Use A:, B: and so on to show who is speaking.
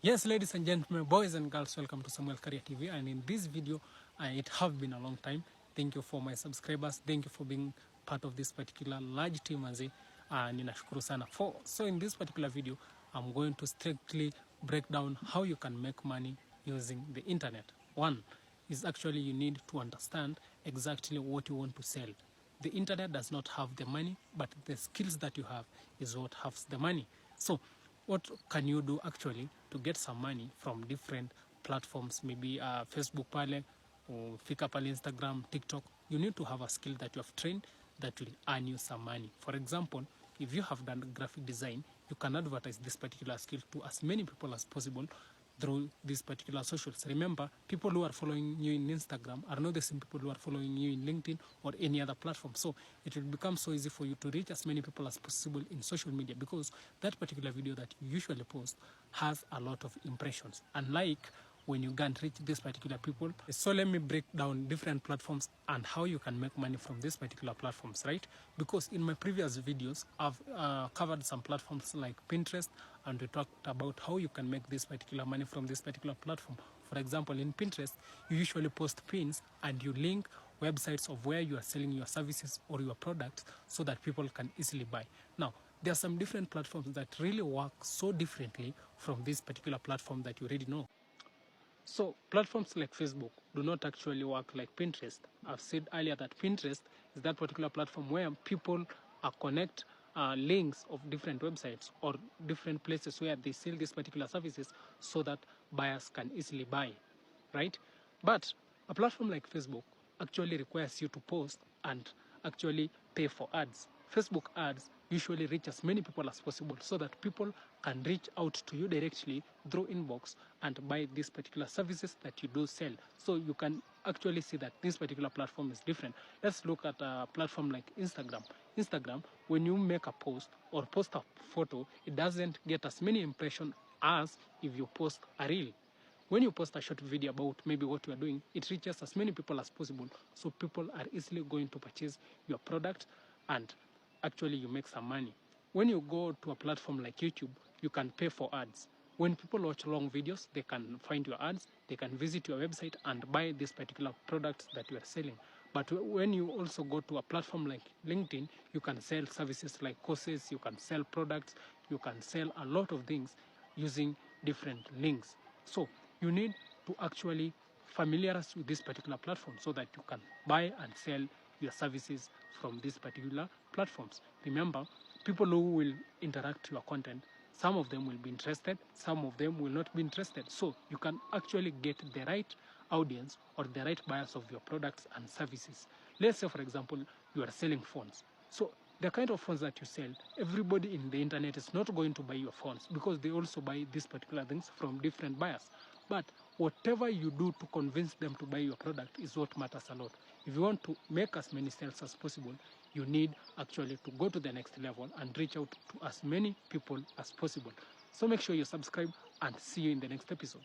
A: Yes, ladies and gentlemen, boys and girls, welcome to Samuel Career TV. And in this video, it have been a long time. Thank you for my subscribers. Thank you for being part of this particular large team. Ninashukuru sana for. So in this particular video, I'm going to strictly break down how you can make money using the internet. One is actually you need to understand exactly what you want to sell. The internet does not have the money, but the skills that you have is what has the money. So what can you do actually to get some money from different platforms, maybe Facebook pale, or Fika pale, Instagram, TikTok? You need to have a skill that you have trained that will earn you some money. For example, if you have done graphic design, you can advertise this particular skill to as many people as possible through these particular socials. Remember, people who are following you in Instagram are not the same people who are following you in LinkedIn or any other platform. So it will become so easy for you to reach as many people as possible in social media, because that particular video that you usually post has a lot of impressions. Unlike when you can't reach these particular people. So let me break down different platforms and how you can make money from these particular platforms, right? Because in my previous videos, I've covered some platforms like Pinterest, and we talked about how you can make this particular money from this particular platform. For example, in Pinterest, you usually post pins and you link websites of where you are selling your services or your products so that people can easily buy. Now, there are some different platforms that really work so differently from this particular platform that you already know. So platforms like Facebook do not actually work like Pinterest. I've said earlier that Pinterest is that particular platform where people connect links of different websites or different places where they sell these particular services so that buyers can easily buy, right? But a platform like Facebook actually requires you to post and actually pay for ads. Facebook ads usually reach as many people as possible so that people can reach out to you directly through inbox and buy these particular services that you do sell. So you can actually see that this particular platform is different. Let's look at a platform like Instagram. Instagram, when you make a post or post a photo, it doesn't get as many impressions as if you post a reel. When you post a short video about maybe what you are doing, it reaches as many people as possible, so people are easily going to purchase your product and actually you make some money. When you go to a platform like YouTube, you can pay for ads. When people watch long videos, they can find your ads, they can visit your website and buy this particular product that you are selling. But when you also go to a platform like LinkedIn, you can sell services like courses, you can sell products, you can sell a lot of things using different links. So you need to actually familiarize with this particular platform so that you can buy and sell your services from these particular platforms. Remember, people who will interact your content, some of them will be interested, some of them will not be interested. So you can actually get the right audience or the right buyers of your products and services. Let's say, for example, you are selling phones. So the kind of phones that you sell, everybody in the internet is not going to buy your phones because they also buy these particular things from different buyers. But whatever you do to convince them to buy your product is what matters a lot. If you want to make as many sales as possible, you need actually to go to the next level and reach out to as many people as possible. So make sure you subscribe and see you in the next episode.